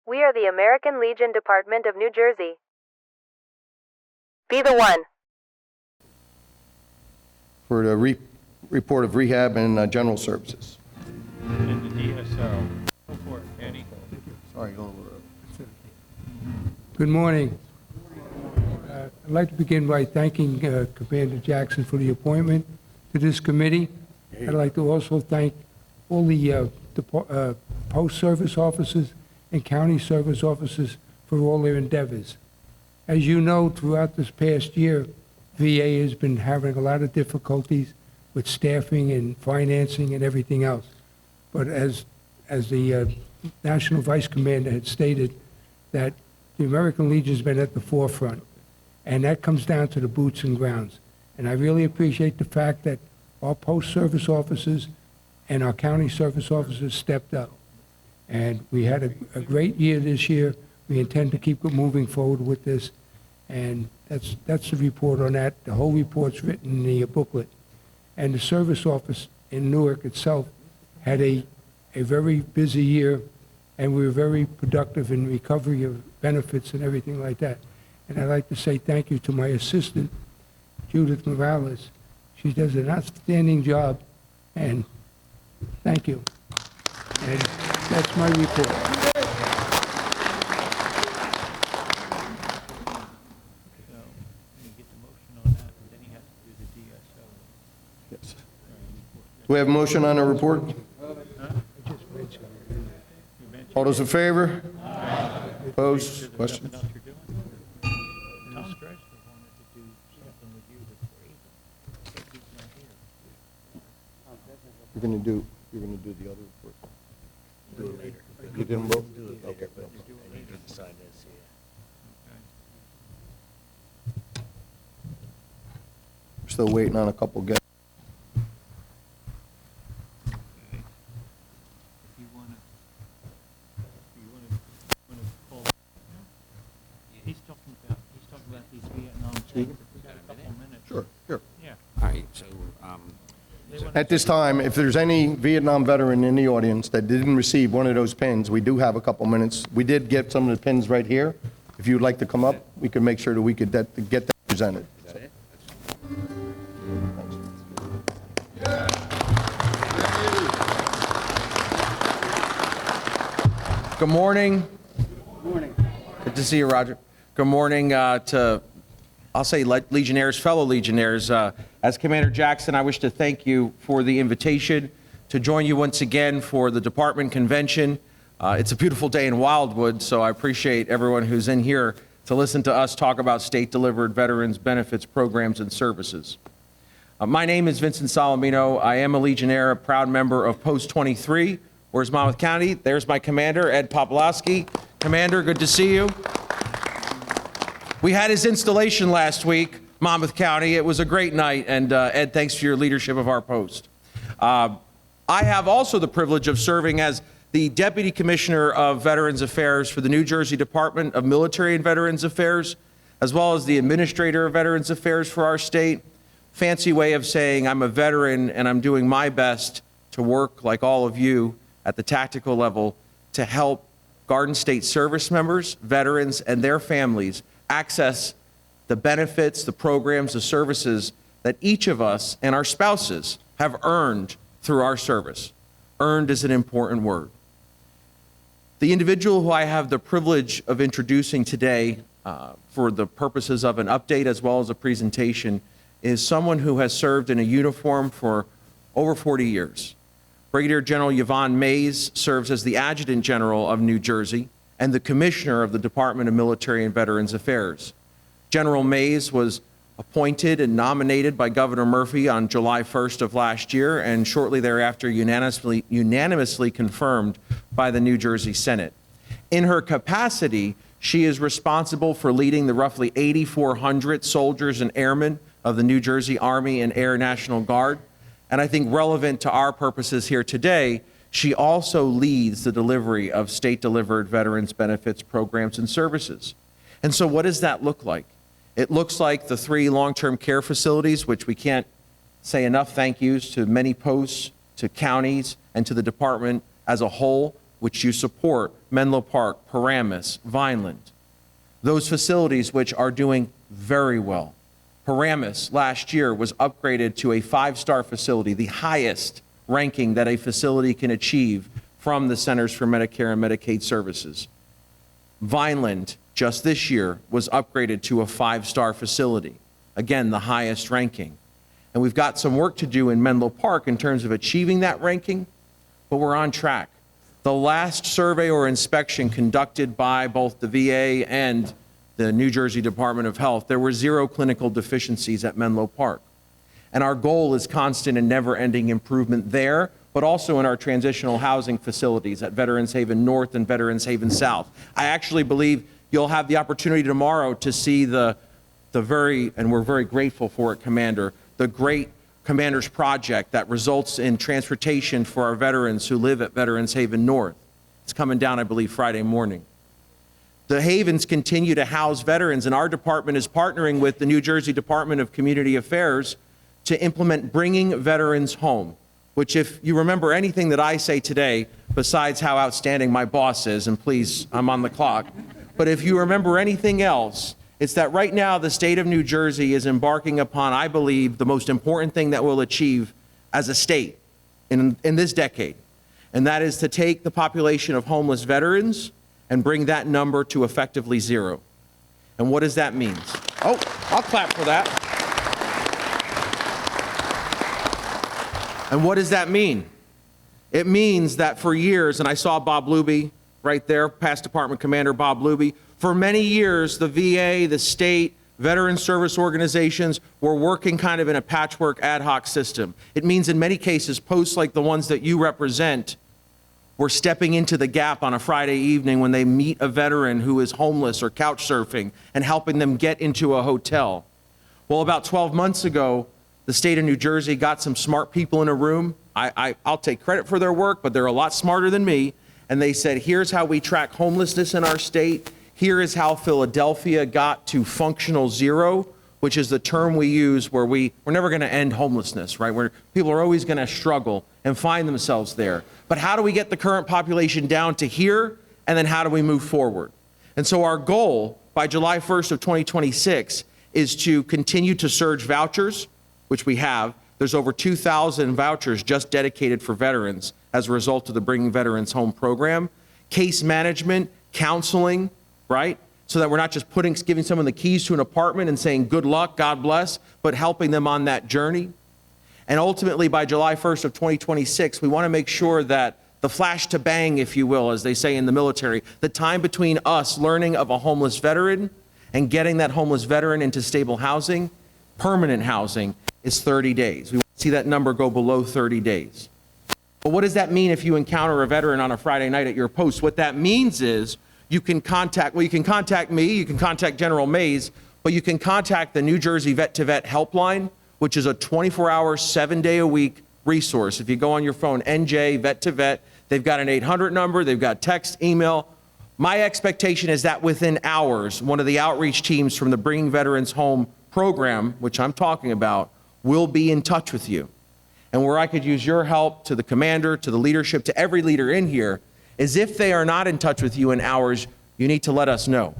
We are the American Legion Department of New Jersey. Be the one. For the report of rehab and general services. And the DSO. Go for it, Eddie. Sorry, go over. Good morning. I'd like to begin by thanking Commander Jackson for the appointment to this committee. I'd like to also thank all the post-service officers and county service officers for all their endeavors. As you know, throughout this past year, VA has been having a lot of difficulties with staffing and financing and everything else. But as the National Vice Commander had stated, that the American Legion has been at the forefront, and that comes down to the boots and grounds. And I really appreciate the fact that our post-service officers and our county service officers stepped up. And we had a great year this year. We intend to keep moving forward with this. And that's the report on that. The whole report's written in the booklet. And the service office in Newark itself had a very busy year, and we were very productive in recovery of benefits and everything like that. And I'd like to say thank you to my assistant, Judith Morales. She does an outstanding job, and thank you. And that's my report. Yes. Do we have a motion on the report? All those in favor? Opposed? Questions? You're going to do the other report. Do it later. You didn't vote? Do it later, Okay. but we need to decide this, yeah. We're still waiting on a couple guests. He's talking about these Vietnam things. We got a couple minutes. Sure. Yeah. All right, so, At this time, if there's any Vietnam veteran in the audience that didn't receive one of those pins, we do have a couple minutes. We did get some of the pins right here. If you'd like to come up, we could make sure that we could get that presented. is that it? Good morning. Good morning. Good to see you, Roger. Good morning to, I'll say, Legionnaires, fellow Legionnaires. As Commander Jackson, I wish to thank you for the invitation to join you once again for the department convention. It's a beautiful day in Wildwood, so I appreciate everyone who's in here to listen to us talk about state-delivered veterans benefits, programs, and services. My name is Vincent Salamino. I am a Legionnaire, a proud member of Post 23. Where's Monmouth County? There's my commander, Ed Popolowski. Commander, good to see you. We had his installation last week, Monmouth County. It was a great night, and Ed, thanks for your leadership of our post. I have also the privilege of serving as the Deputy Commissioner of Veterans Affairs for the New Jersey Department of Military and Veterans Affairs, as well as the Administrator of Veterans Affairs for our state. Fancy way of saying I'm a veteran and I'm doing my best to work, like all of you, at the tactical level to help Garden State service members, veterans, and their families access the benefits, the programs, the services that each of us and our spouses have earned through our service. Earned is an important word. The individual who I have the privilege of introducing today for the purposes of an update as well as a presentation is someone who has served in a uniform for over 40 years. Brigadier General Yvonne Mays serves as the Adjutant General of New Jersey and the Commissioner of the Department of Military and Veterans Affairs. General Mays was appointed and nominated by Governor Murphy on July 1st of last year and shortly thereafter unanimously confirmed by the New Jersey Senate. In her capacity, she is responsible for leading the roughly 8,400 soldiers and airmen of the New Jersey Army and Air National Guard. And I think relevant to our purposes here today, she also leads the delivery of state-delivered veterans benefits, programs, and services. And so what does that look like? It looks like the 3 long-term care facilities, which we can't say enough thank yous to many posts, to counties, and to the department as a whole which you support, Menlo Park, Paramus, Vineland, those facilities which are doing very well. Paramus last year was upgraded to a 5-star facility, the highest ranking that a facility can achieve from the Centers for Medicare and Medicaid Services. Vineland, just this year, was upgraded to a 5-star facility. Again, the highest ranking. And we've got some work to do in Menlo Park in terms of achieving that ranking, but we're on track. The last survey or inspection conducted by both the VA and the New Jersey Department of Health, there were 0 clinical deficiencies at Menlo Park. And our goal is constant and never-ending improvement there, but also in our transitional housing facilities at Veterans Haven North and Veterans Haven South. I actually believe you'll have the opportunity tomorrow to see the very, and we're very grateful for it, Commander, the great Commander's Project that results in transportation for our veterans who live at Veterans Haven North. It's coming down, I believe, Friday morning. The Havens continue to house veterans, and our department is partnering with the New Jersey Department of Community Affairs to implement Bringing Veterans Home, which, if you remember anything that I say today, besides how outstanding my boss is, and please, I'm on the clock, but if you remember anything else, it's that right now the state of New Jersey is embarking upon, I believe, the most important thing that we'll achieve as a state in this decade, and that is to take the population of homeless veterans and bring that number to effectively 0. And what does that mean? Oh, I'll clap for that. And what does that mean? It means that for years, and I saw Bob Luby right there, past Department Commander Bob Luby, for many years, the VA, the state, veteran service organizations were working kind of in a patchwork ad hoc system. It means in many cases, posts like the ones that you represent were stepping into the gap on a Friday evening when they meet a veteran who is homeless or couch surfing and helping them get into a hotel. Well, about 12 months ago, the state of New Jersey got some smart people in a room. I'll take credit for their work, but they're a lot smarter than me. And they said, here's how we track homelessness in our state. Here is how Philadelphia got to functional 0, which is the term we use where we're never going to end homelessness, right? Where people are always going to struggle and find themselves there. But how do we get the current population down to here? And then how do we move forward? And so our goal by July 1st of 2026 is to continue to surge vouchers, which we have. There's over 2,000 vouchers just dedicated for veterans as a result of the Bringing Veterans Home program. Case management, counseling, right? So that we're not just giving someone the keys to an apartment and saying, good luck, God bless, but helping them on that journey. And ultimately, by July 1st of 2026, we want to make sure that the flash to bang, if you will, as they say in the military, the time between us learning of a homeless veteran and getting that homeless veteran into stable housing, permanent housing, is 30 days. We want to see that number go below 30 days. But what does that mean if you encounter a veteran on a Friday night at your post? What that means is you can contact me, you can contact General Mays, but you can contact the New Jersey Vet-to-Vet helpline, which is a 24-hour, 7-day-a-week resource. If you go on your phone, NJ Vet-to-Vet, they've got an 800 number, they've got text, email. My expectation is that within hours, one of the outreach teams from the Bringing Veterans Home program, which I'm talking about, will be in touch with you. And where I could use your help, to the commander, to the leadership, to every leader in here, is if they are not in touch with you in hours, you need to let us know.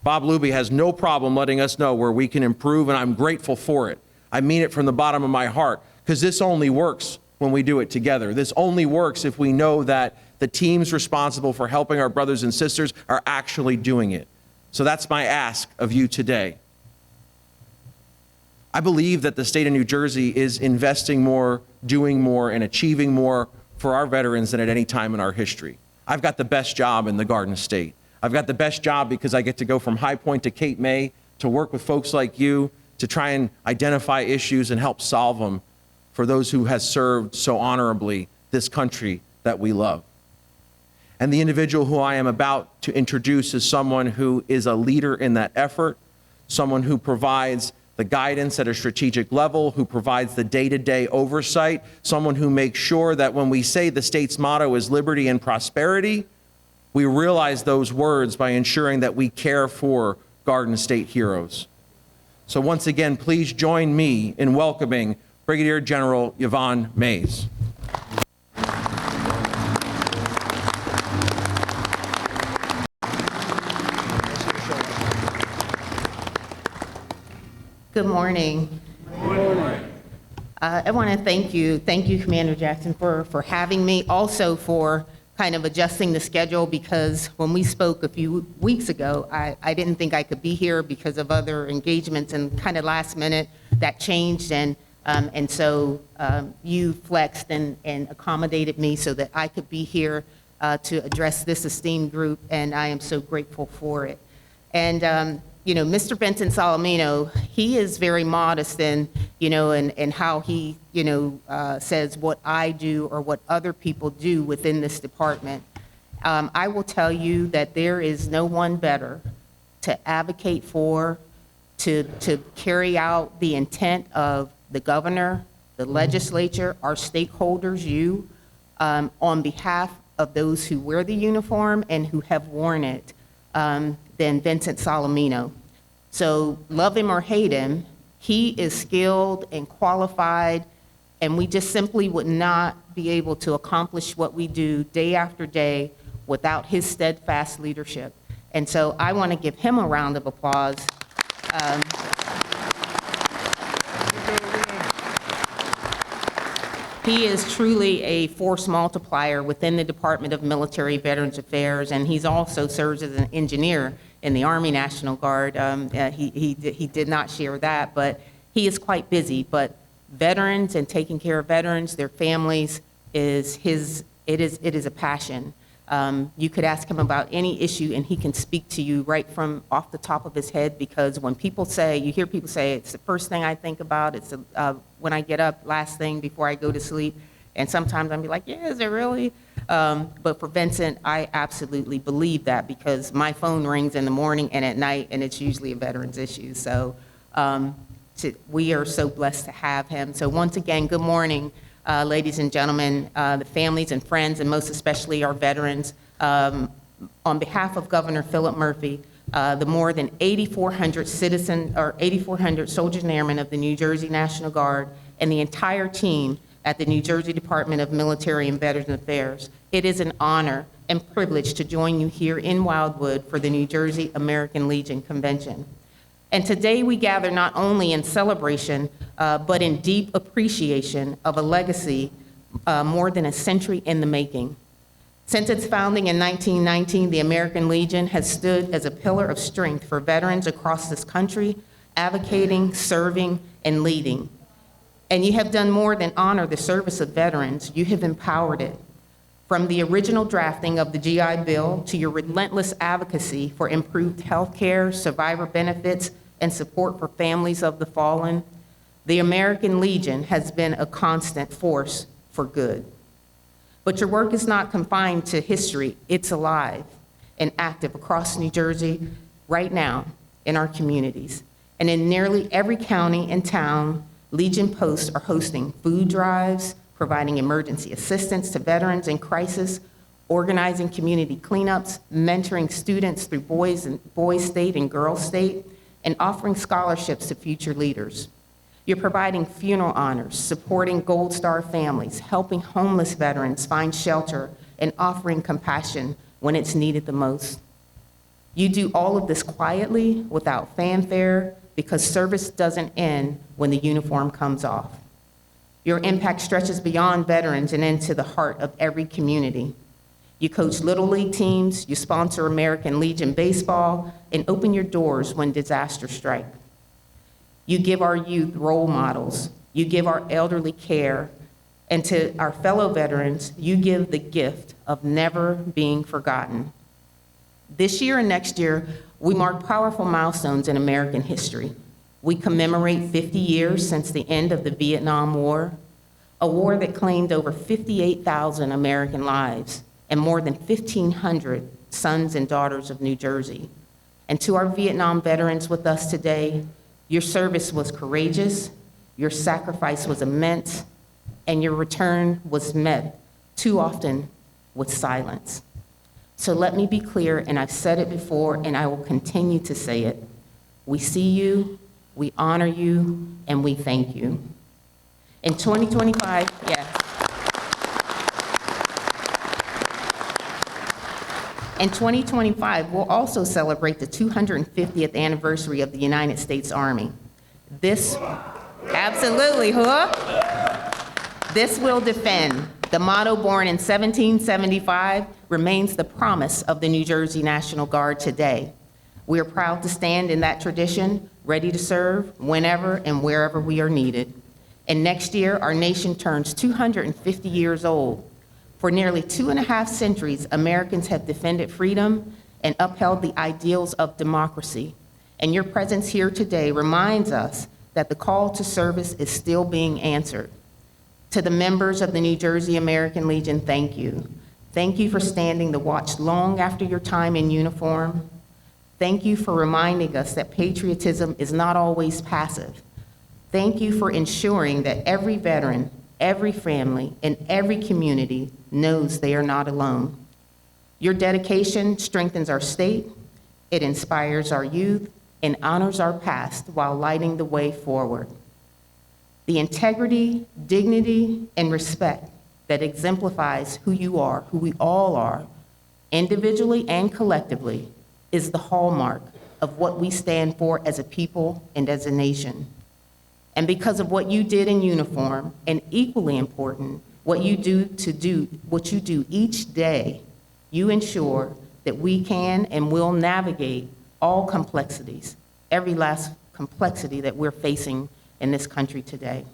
Bob Luby has no problem letting us know where we can improve, and I'm grateful for it. I mean it from the bottom of my heart, because this only works when we do it together. This only works if we know that the teams responsible for helping our brothers and sisters are actually doing it. So that's my ask of you today. I believe that the state of New Jersey is investing more, doing more, and achieving more for our veterans than at any time in our history. I've got the best job in the Garden State. I've got the best job because I get to go from High Point to Cape May to work with folks like you to try and identify issues and help solve them for those who has served so honorably this country that we love. And the individual who I am about to introduce is someone who is a leader in that effort, someone who provides the guidance at a strategic level, who provides the day-to-day oversight, someone who makes sure that when we say the state's motto is liberty and prosperity, we realize those words by ensuring that we care for Garden State heroes. So once again, please join me in welcoming Brigadier General Yvonne Mays. Good morning. I want to thank you, Commander Jackson, for having me, also for kind of adjusting the schedule, because when we spoke a few weeks ago, I didn't think I could be here because of other engagements, and kind of last minute that changed, and so you flexed and accommodated me so that I could be here to address this esteemed group, and I am so grateful for it. And you know, Mr. Vincent Salamino, he is very modest in, you know, and how he, you know, says what I do or what other people do within this department. I will tell you that there is no one better to advocate for, to carry out the intent of the governor, the legislature, our stakeholders, you, on behalf of those who wear the uniform and who have worn it, than Vincent Salamino. So love him or hate him, he is skilled and qualified, and we just simply would not be able to accomplish what we do day after day without his steadfast leadership. And so I want to give him a round of applause. He is truly a force multiplier within the Department of Military Veterans Affairs, and he's also serves as an engineer in the Army National Guard. He did not share that, but he is quite busy. But veterans and taking care of veterans, their families, it is a passion. You could ask him about any issue, and he can speak to you right from off the top of his head, because when people say, you hear people say, it's the first thing I think about, it's when I get up, last thing before I go to sleep, and sometimes I'll be like, yeah, is it really? But for Vincent, I absolutely believe that, because my phone rings in the morning and at night, and it's usually a veteran's issue. So we are so blessed to have him. So once again, good morning. Ladies and gentlemen, the families and friends, and most especially our veterans. On behalf of Governor Philip Murphy, the more than 8,400 8,400 soldiers and airmen of the New Jersey National Guard, and the entire team at the New Jersey Department of Military and Veterans Affairs, it is an honor and privilege to join you here in Wildwood for the New Jersey American Legion Convention. And today we gather not only in celebration, but in deep appreciation of a legacy more than a century in the making. Since its founding in 1919, the American Legion has stood as a pillar of strength for veterans across this country, advocating, serving, and leading. And you have done more than honor the service of veterans, you have empowered it. From the original drafting of the GI Bill to your relentless advocacy for improved health care, survivor benefits, and support for families of the fallen, the American Legion has been a constant force for good. But your work is not confined to history. It's alive and active across New Jersey right now in our communities. And in nearly every county and town, Legion posts are hosting food drives, providing emergency assistance to veterans in crisis, organizing community cleanups, mentoring students through Boys State and Girls State, and offering scholarships to future leaders. You're providing funeral honors, supporting Gold Star families, helping homeless veterans find shelter, and offering compassion when it's needed the most. You do all of this quietly, without fanfare, because service doesn't end when the uniform comes off. Your impact stretches beyond veterans and into the heart of every community. You coach Little League teams, you sponsor American Legion baseball, and open your doors when disasters strike. You give our youth role models, you give our elderly care, and to our fellow veterans, you give the gift of never being forgotten. This year and next year, we mark powerful milestones in American history. We commemorate 50 years since the end of the Vietnam War, a war that claimed over 58,000 American lives and more than 1,500 sons and daughters of New Jersey. And to our Vietnam veterans with us today, your service was courageous, your sacrifice was immense, and your return was met too often with silence. So let me be clear, and I've said it before, and I will continue to say it. We see you, we honor you, and we thank you. In 2025, In 2025, we'll also celebrate the 250th anniversary of the United States Army. This, absolutely, huh? This will defend. The motto born in 1775 remains the promise of the New Jersey National Guard today. We are proud to stand in that tradition, ready to serve whenever and wherever we are needed. And next year, our nation turns 250 years old. For nearly 2.5 centuries, Americans have defended freedom and upheld the ideals of democracy. And your presence here today reminds us that the call to service is still being answered. To the members of the New Jersey American Legion, thank you. Thank you for standing the watch long after your time in uniform. Thank you for reminding us that patriotism is not always passive. Thank you for ensuring that every veteran, every family, and every community knows they are not alone. Your dedication strengthens our state, it inspires our youth, and honors our past while lighting the way forward. The integrity, dignity, and respect that exemplifies who you are, who we all are, individually and collectively, is the hallmark of what we stand for as a people and as a nation. And because of what you did in uniform, and equally important, what you do each day, you ensure that we can and will navigate all complexities, every last complexity that we're facing in this country today.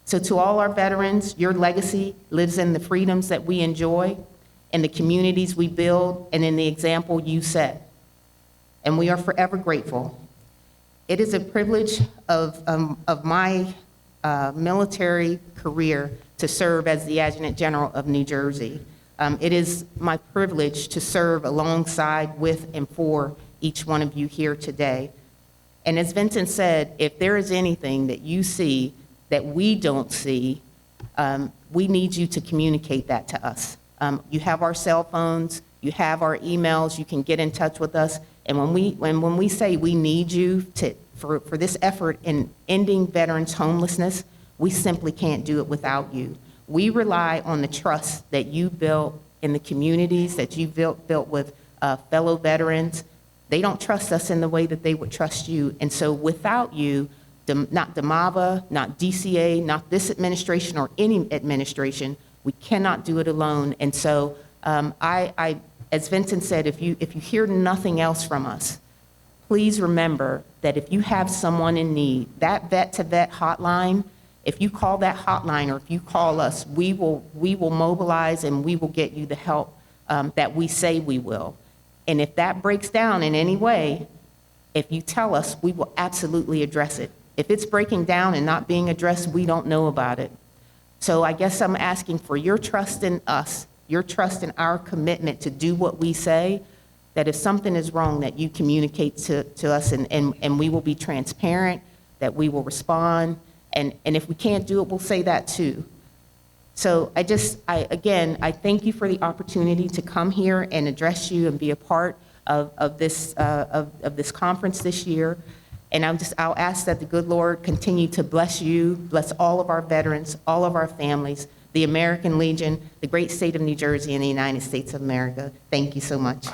So to all our veterans, your legacy lives in the freedoms that we enjoy, in the communities we build, and in the example you set. And we are forever grateful. It is a privilege of my military career to serve as the Adjutant General of New Jersey. It is my privilege to serve alongside, with, and for each one of you here today. And as Vincent said, if there is anything that you see that we don't see, we need you to communicate that to us. You have our cell phones, you have our emails, you can get in touch with us. And when we say we need you for this effort in ending veterans' homelessness, we simply can't do it without you. We rely on the trust that you built in the communities, that you built with fellow veterans. They don't trust us in the way that they would trust you. And so without you, not DMAVA, not DCA, not this administration or any administration, we cannot do it alone. And so as Vincent said, if you hear nothing else from us, please remember that if you have someone in need, that vet-to-vet hotline, if you call that hotline or if you call us, we will mobilize and we will get you the help that we say we will. And if that breaks down in any way, if you tell us, we will absolutely address it. If it's breaking down and not being addressed, we don't know about it. So I guess I'm asking for your trust in us, your trust in our commitment to do what we say, that if something is wrong, that you communicate to us and we will be transparent, that we will respond. And if we can't do it, we'll say that too. So again, I thank you for the opportunity to come here and address you and be a part of this conference this year. And I'll ask that the good Lord continue to bless you, bless all of our veterans, all of our families, the American Legion, the great state of New Jersey, and the United States of America. Thank you so much.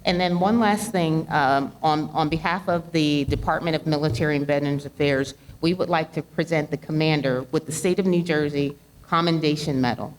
And then one last thing, on behalf of the Department of Military and Veterans Affairs, we would like to present the commander with the State of New Jersey Commendation Medal.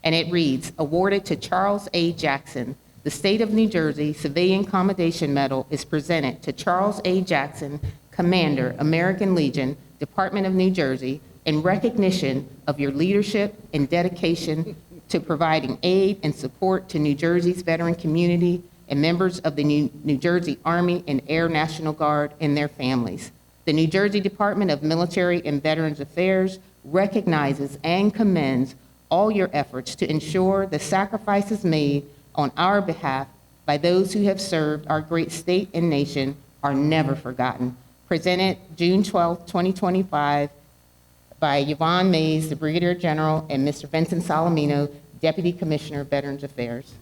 And it reads, awarded to Charles A. Jackson, the State of New Jersey Civilian Commendation Medal is presented to Charles A. Jackson, Commander, American Legion, Department of New Jersey, in recognition of your leadership and dedication to providing aid and support to New Jersey's veteran community and members of the New Jersey Army and Air National Guard and their families. The New Jersey Department of Military and Veterans Affairs recognizes and commends all your efforts to ensure the sacrifices made on our behalf by those who have served our great state and nation are never forgotten. Presented June 12, 2025, by Yvonne Mays, the Brigadier General, and Mr. Vincent Salamino, Deputy Commissioner of Veterans Affairs.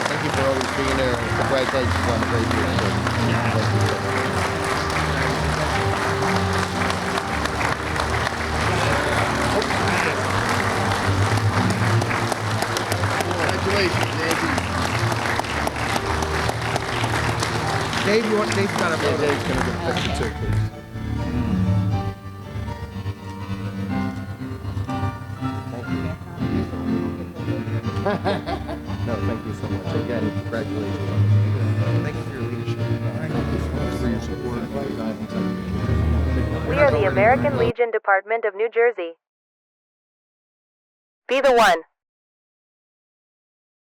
Thank you for always being there, and congratulations on a great year. sir. Thank you, sir. Dave, Dave's got a photo. Dave's gonna get a picture too, please. No, thank you so much. Again, congratulations. Thank you for your leadership. For your support. We are the American Legion Department of New Jersey. Be the one.